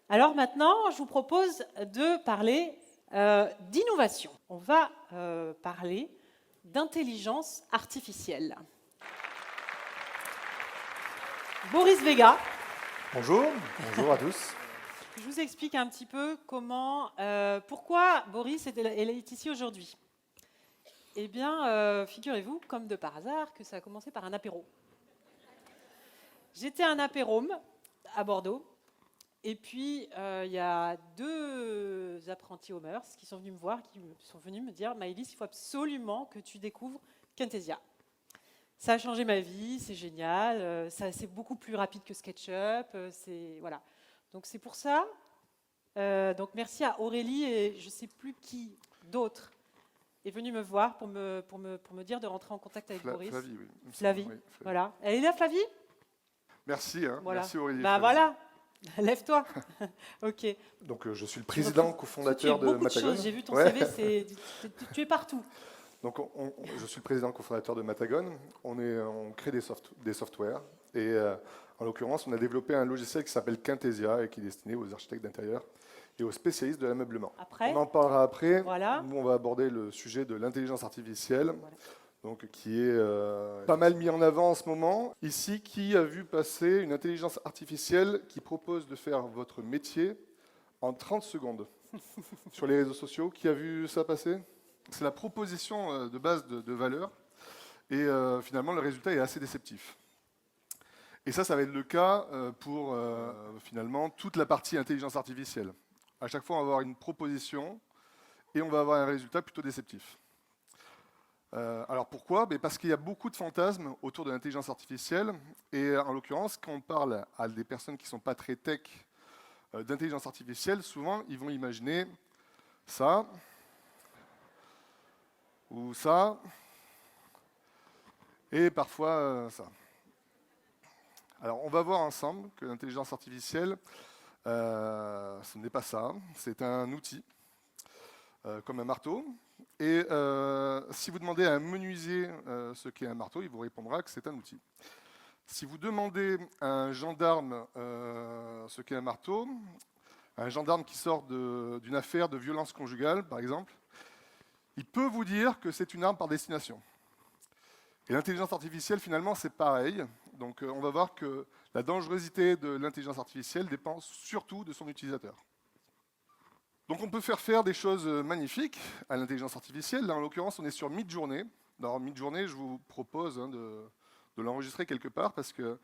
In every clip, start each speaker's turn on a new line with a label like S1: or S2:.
S1: Alors maintenant, je vous propose de parler d'innovation. On va parler d'intelligence artificielle. Boris Vega.
S2: Bonjour, bonjour à tous.
S1: Je vous explique un petit peu pourquoi Boris est ici aujourd'hui. Eh bien, figurez-vous, comme de par hasard, que ça a commencé par un apéro. J'étais à un apérome à Bordeaux, et puis il y a deux apprentis au Meurs qui sont venus me voir, qui sont venus me dire « Maëlys, il faut absolument que tu découvres Synthesia. Ça a changé ma vie, c'est génial, c'est beaucoup plus rapide que SketchUp, voilà. Donc c'est pour ça, donc merci à Aurélie et je ne sais plus qui d'autre est venu me voir pour me dire de rentrer en contact avec Boris.
S2: Flavie, oui.
S1: Flavie,
S2: Oui, Flavie.
S1: Voilà. Elle est là, Flavie?
S2: Merci,
S1: Voilà.
S2: Merci Aurélie.
S1: Bah voilà, lève-toi. Ok.
S2: Donc je suis le président cofondateur de Matagon.
S1: J'ai vu ton CV, tu es partout.
S2: Donc je suis le président cofondateur de Matagon. On crée des softwares et en l'occurrence on a développé un logiciel qui s'appelle Synthesia et qui est destiné aux architectes d'intérieur et aux spécialistes de l'ameublement. On en parlera après.
S1: Voilà.
S2: Nous on va aborder le sujet de l'intelligence artificielle. Voilà. Donc, qui est pas mal mis en avant en ce moment. Ici, qui a vu passer une intelligence artificielle qui propose de faire votre métier en 30 secondes sur les réseaux sociaux? Qui a vu ça passer? C'est la proposition de base de valeur. Et finalement, le résultat est assez déceptif. Et ça va être le cas pour finalement toute la partie intelligence artificielle. À chaque fois, on va avoir une proposition et on va avoir un résultat plutôt déceptif. Alors pourquoi? Parce qu'il y a beaucoup de fantasmes autour de l'intelligence artificielle et en l'occurrence quand on parle à des personnes qui ne sont pas très tech d'intelligence artificielle, souvent ils vont imaginer ça ou ça et parfois ça. Alors on va voir ensemble que l'intelligence artificielle ce n'est pas ça, c'est un outil comme un marteau. Et si vous demandez à un menuisier ce qu'est un marteau, il vous répondra que c'est un outil. Si vous demandez à un gendarme ce qu'est un marteau, un gendarme qui sort d'une affaire de violence conjugale, par exemple, il peut vous dire que c'est une arme par destination. Et l'intelligence artificielle, finalement, c'est pareil. Donc on va voir que la dangerosité de l'intelligence artificielle dépend surtout de son utilisateur. Donc on peut faire des choses magnifiques à l'intelligence artificielle. Là, en l'occurrence, on est sur Midjourney. Dans Midjourney, je vous propose de l'enregistrer quelque part parce que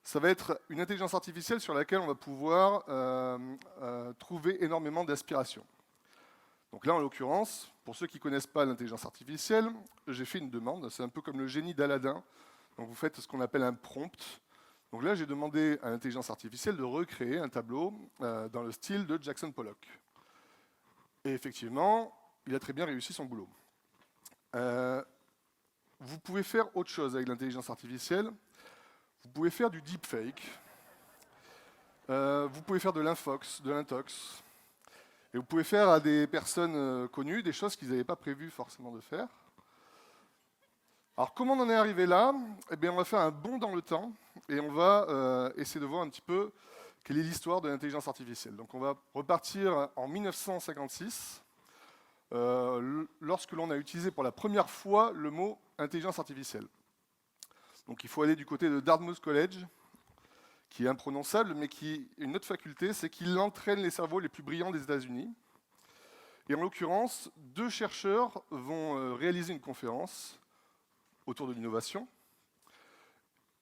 S2: ça va être une intelligence artificielle sur laquelle on va pouvoir trouver énormément d'inspiration. Donc là, en l'occurrence, pour ceux qui ne connaissent pas l'intelligence artificielle, j'ai fait une demande. C'est un peu comme le génie d'Aladin. Donc vous faites ce qu'on appelle un prompt. Donc là, j'ai demandé à l'intelligence artificielle de recréer un tableau dans le style de Jackson Pollock. Et effectivement, il a très bien réussi son boulot. Vous pouvez faire autre chose avec l'intelligence artificielle. Vous pouvez faire du deepfake. Vous pouvez faire de l'infox, de l'intox. Et vous pouvez faire à des personnes connues des choses qu'ils n'avaient pas prévu forcément de faire. Alors comment on en est arrivé là? Eh bien, on va faire un bond dans le temps et on va essayer de voir un petit peu quelle est l'histoire de l'intelligence artificielle. Donc on va repartir en 1956, lorsque l'on a utilisé pour la première fois le mot intelligence artificielle. Donc il faut aller du côté de Dartmouth College, qui est imprononçable, mais qui a une autre faculté, c'est qu'il entraîne les cerveaux les plus brillants des États-Unis. Et en l'occurrence, deux chercheurs vont réaliser une conférence autour de l'innovation,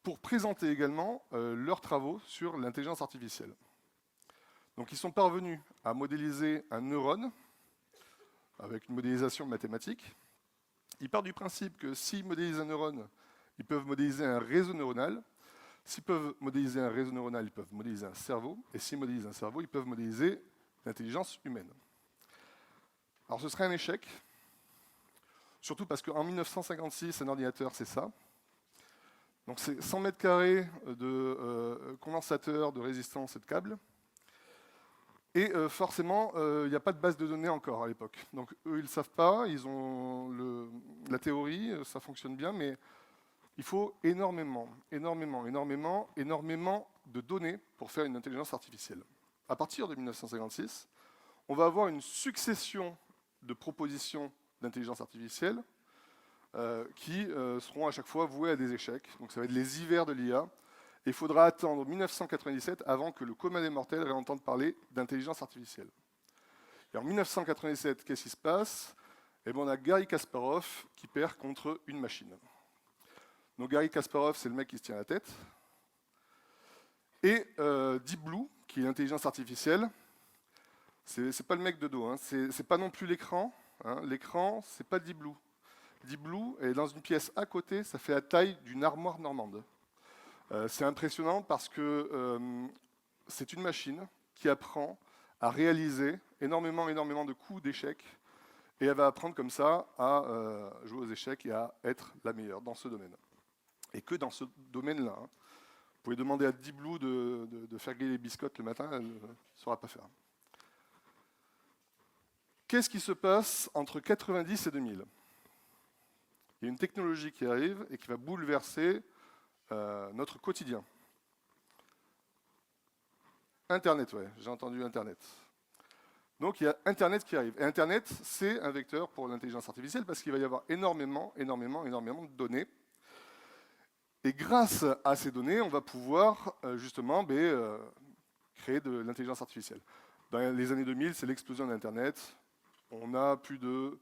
S2: pour présenter également leurs travaux sur l'intelligence artificielle. Donc ils sont parvenus à modéliser un neurone avec une modélisation mathématique. Ils partent du principe que s'ils modélisent un neurone, ils peuvent modéliser un réseau neuronal. S'ils peuvent modéliser un réseau neuronal, ils peuvent modéliser un cerveau. Et s'ils modélisent un cerveau, ils peuvent modéliser l'intelligence humaine. Alors ce serait un échec, surtout parce qu'en 1956, un ordinateur, c'est ça. Donc c'est 100 mètres carrés de condensateur, de résistance et de câbles. Et forcément, il n'y a pas de base de données encore à l'époque. Donc eux, ils ne le savent pas, ils ont la théorie, ça fonctionne bien, mais il faut énormément de données pour faire une intelligence artificielle. à partir de 1956, on va avoir une succession de propositions d'intelligence artificielle qui seront à chaque fois vouées à des échecs. Donc ça va être les hivers de l'IA. Et il faudra attendre 1997 avant que le commun des mortels réentende parler d'intelligence artificielle. Et en 1997, qu'est-ce qui se passe? Eh bien, on a Garry Kasparov qui perd contre une machine. Donc Garry Kasparov, c'est le mec qui se tient la tête. Et Deep Blue, qui est l'intelligence artificielle, c'est pas le mec de dos, hein. C'est pas non plus l'écran. Hein. L'écran, c'est pas Deep Blue. Deep Blue est dans une pièce à côté, ça fait la taille d'une armoire normande. C'est impressionnant parce que c'est une machine qui apprend à réaliser énormément de coups d'échecs et elle va apprendre comme ça à jouer aux échecs et à être la meilleure dans ce domaine. Et que dans ce domaine-là. Hein. Vous pouvez demander à Deep Blue de faire griller les biscottes le matin, elle ne saura pas faire. Qu'est-ce qui se passe entre 90 et 2000 ? Il y a une technologie qui arrive et qui va bouleverser notre quotidien. Internet, ouais, j'ai entendu Internet. Donc il y a Internet qui arrive. Et Internet, c'est un vecteur pour l'intelligence artificielle parce qu'il va y avoir énormément de données. Et grâce à ces données, on va pouvoir justement créer de l'intelligence artificielle. Dans les années 2000, c'est l'explosion d'Internet. On a plus de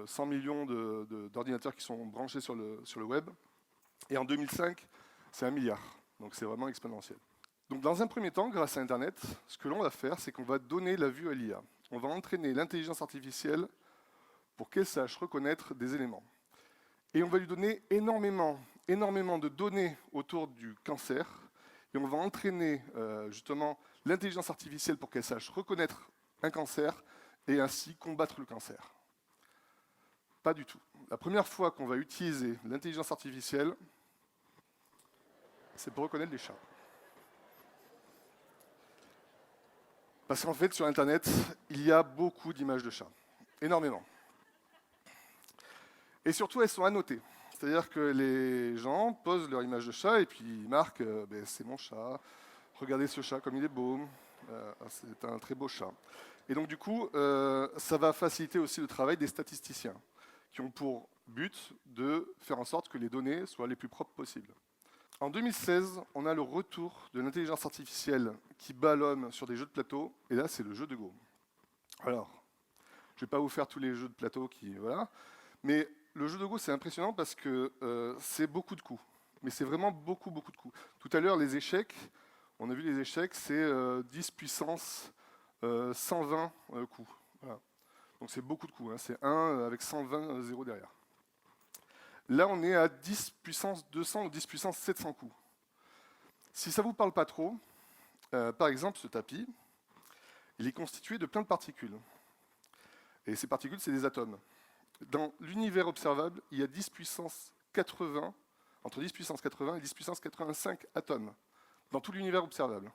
S2: 100 millions d'ordinateurs qui sont branchés sur le web. Et en 2005, c'est 1 milliard. Donc c'est vraiment exponentiel. Donc dans un premier temps, grâce à Internet, ce que l'on va faire, c'est qu'on va donner la vue à l'IA. On va entraîner l'intelligence artificielle pour qu'elle sache reconnaître des éléments. Et on va lui donner énormément de données autour du cancer. Et on va entraîner justement l'intelligence artificielle pour qu'elle sache reconnaître un cancer et ainsi combattre le cancer. Pas du tout. La première fois qu'on va utiliser l'intelligence artificielle, c'est pour reconnaître les chats. Parce qu'en fait, sur Internet, il y a beaucoup d'images de chats. Énormément. Et surtout, elles sont annotées. C'est-à-dire que les gens posent leur image de chat et puis ils marquent c'est mon chat, regardez ce chat comme il est beau, c'est un très beau chat. Et donc du coup, ça va faciliter aussi le travail des statisticiens qui ont pour but de faire en sorte que les données soient les plus propres possibles. En 2016, on a le retour de l'intelligence artificielle qui bat l'homme sur des jeux de plateau, et là c'est le jeu de Go. Alors, je ne vais pas vous faire tous les jeux de plateau voilà, mais le jeu de Go c'est impressionnant parce que c'est beaucoup de coups, mais c'est vraiment beaucoup de coups. Tout à l'heure les échecs, on a vu les échecs, c'est 10 puissance 120 coups. Voilà. Donc c'est beaucoup de coups, hein. C'est 1 avec 120 zéros derrière. Là, on est à 10 puissance 200 ou 10 puissance 700 coups. Si ça ne vous parle pas trop, par exemple, ce tapis, il est constitué de plein de particules. Et ces particules, c'est des atomes. Dans l'univers observable, il y a 10 puissance 80, entre 10 puissance 80 et 10 puissance 85 atomes, dans tout l'univers observable.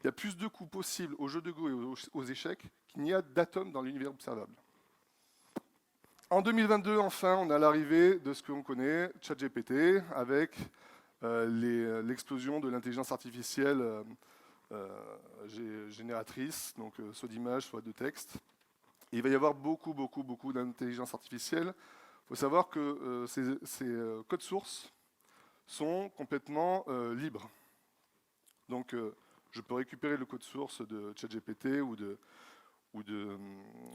S2: Il y a plus de coups possibles aux jeux de Go et aux échecs qu'il n'y a d'atomes dans l'univers observable. En 2022, enfin, on a l'arrivée de ce que l'on connaît, ChatGPT, avec l'explosion de l'intelligence artificielle génératrice, donc soit d'images, soit de texte. Et il va y avoir beaucoup d'intelligence artificielle. Il faut savoir que ces codes sources sont complètement libres. Donc, je peux récupérer le code source de ChatGPT ou de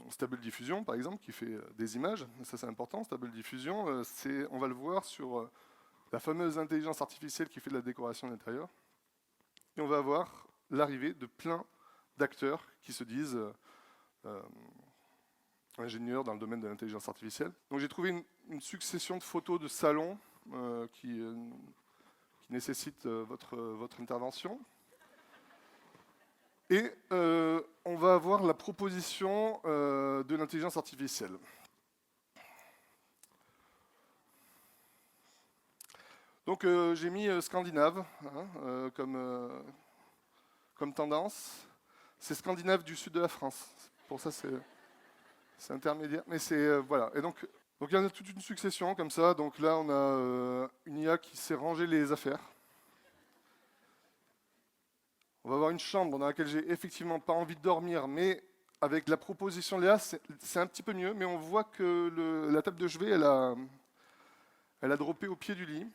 S2: Stable Diffusion, par exemple, qui fait des images. Ça, c'est important. Stable Diffusion, on va le voir sur la fameuse intelligence artificielle qui fait de la décoration d'intérieur. Et on va avoir l'arrivée de plein d'acteurs qui se disent ingénieurs dans le domaine de l'intelligence artificielle. Donc, j'ai trouvé une succession de photos de salons qui nécessitent votre intervention. Et on va avoir la proposition de l'intelligence artificielle. Donc j'ai mis scandinave comme tendance. C'est scandinave du sud de la France. Pour ça, c'est intermédiaire. Mais c'est voilà. Et donc il y en a toute une succession comme ça. Donc là, on a une IA qui sait ranger les affaires. On va avoir une chambre dans laquelle j'ai effectivement pas envie de dormir, mais avec la proposition de Léa, c'est un petit peu mieux, mais on voit que la table de chevet, elle a droppé au pied du lit.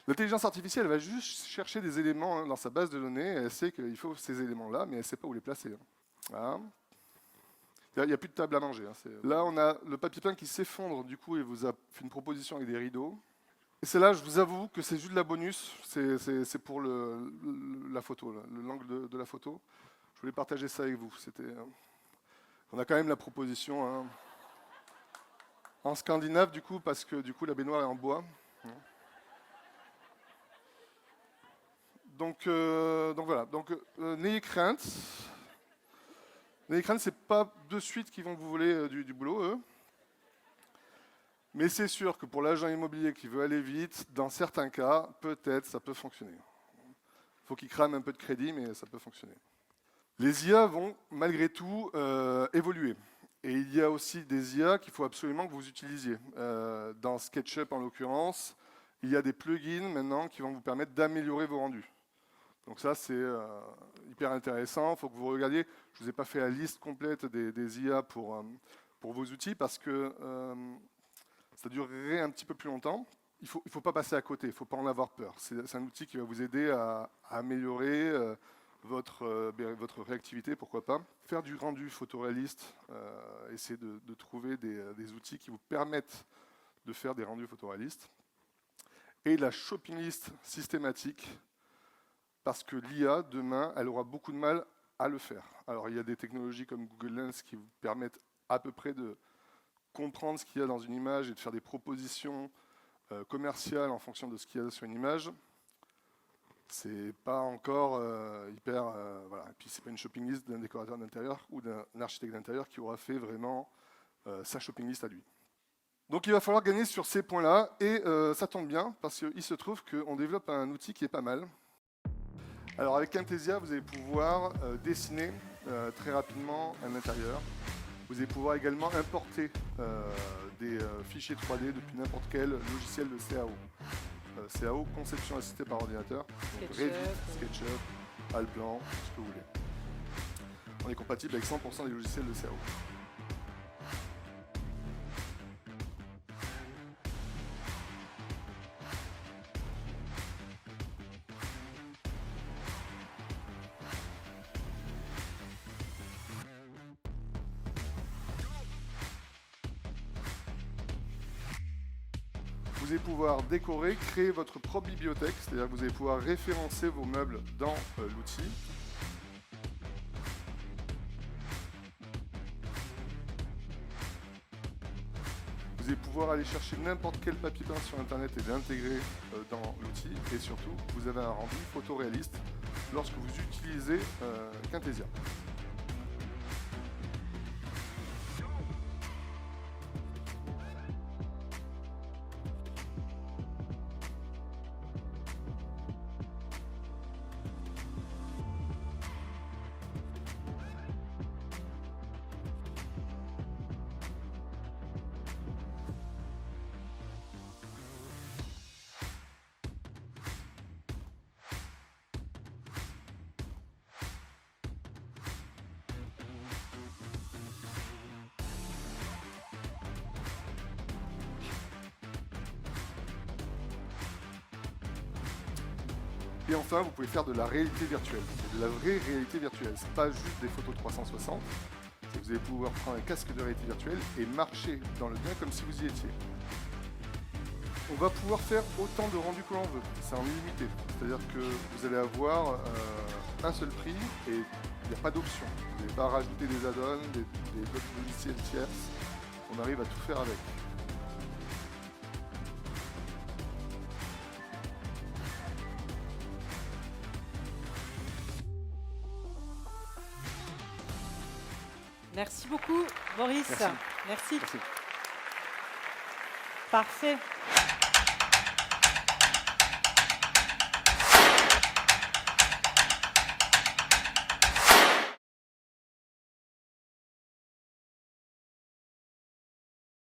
S2: L'intelligence artificielle, elle va juste chercher des éléments dans sa base de données, elle sait qu'il faut ces éléments-là, mais elle ne sait pas où les placer. Voilà. Il n'y a plus de table à manger. Là, on a le papier peint qui s'effondre, du coup, il vous a fait une proposition avec des rideaux. Et c'est là, je vous avoue que c'est juste de la bonus, c'est pour la photo, l'angle de la photo. Je voulais partager ça avec vous. On a quand même la proposition en scandinave, du coup, parce que du coup, la baignoire est en bois. Donc voilà. N'ayez crainte. N'ayez crainte, c'est pas de suite qu'ils vont vous voler du boulot, eux. Mais c'est sûr que pour l'agent immobilier qui veut aller vite, dans certains cas, peut-être ça peut fonctionner. Il faut qu'il crame un peu de crédit, mais ça peut fonctionner. Les IA vont malgré tout évoluer. Et il y a aussi des IA qu'il faut absolument que vous utilisiez. Dans SketchUp en l'occurrence, il y a des plugins maintenant qui vont vous permettre d'améliorer vos rendus. Donc ça, c'est hyper intéressant. Il faut que vous regardiez. Je ne vous ai pas fait la liste complète des IA pour vos outils parce que ça durerait un petit peu plus longtemps. Il ne faut pas passer à côté, il ne faut pas en avoir peur. C'est un outil qui va vous aider à améliorer votre réactivité, pourquoi pas. Faire du rendu photoréaliste, essayer de trouver des outils qui vous permettent de faire des rendus photoréalistes. Et la shopping list systématique, parce que l'IA, demain, elle aura beaucoup de mal à le faire. Alors, il y a des technologies comme Google Lens qui vous permettent à peu près de comprendre ce qu'il y a dans une image et de faire des propositions commerciales en fonction de ce qu'il y a sur une image. C'est pas encore hyper... voilà. Et puis, c'est pas une shopping list d'un décorateur d'intérieur ou d'un architecte d'intérieur qui aura fait vraiment sa shopping list à lui. Donc, il va falloir gagner sur ces points-là. Et ça tombe bien, parce qu'il se trouve qu'on développe un outil qui est pas mal. Alors avec Camtasia, vous allez pouvoir dessiner très rapidement un intérieur. Vous allez pouvoir également importer des fichiers 3D depuis n'importe quel logiciel de CAO. CAO, conception assistée par ordinateur. Donc Revit, SketchUp, Allplan, ce que vous voulez. On est compatible avec 100% des logiciels de CAO. Vous allez pouvoir décorer, créer votre propre bibliothèque, c'est-à-dire que vous allez pouvoir référencer vos meubles dans l'outil. Vous allez pouvoir aller chercher n'importe quel papier peint sur Internet et l'intégrer dans l'outil. Et surtout, vous avez un rendu photoréaliste lorsque vous utilisez Camtasia. Et enfin, vous pouvez faire de la réalité virtuelle, de la vraie réalité virtuelle. Ce n'est pas juste des photos 360, c'est que vous allez pouvoir prendre un casque de réalité virtuelle et marcher dans le bien comme si vous y étiez. On va pouvoir faire autant de rendus que l'on veut, c'est en illimité. C'est-à-dire que vous allez avoir un seul prix et il n'y a pas d'option. Vous n'allez pas rajouter des add-ons, d'autres logiciels tierces. On arrive à tout faire avec.
S1: Merci beaucoup, Boris.
S2: Merci.
S1: Merci.
S2: Merci.
S1: Parfait.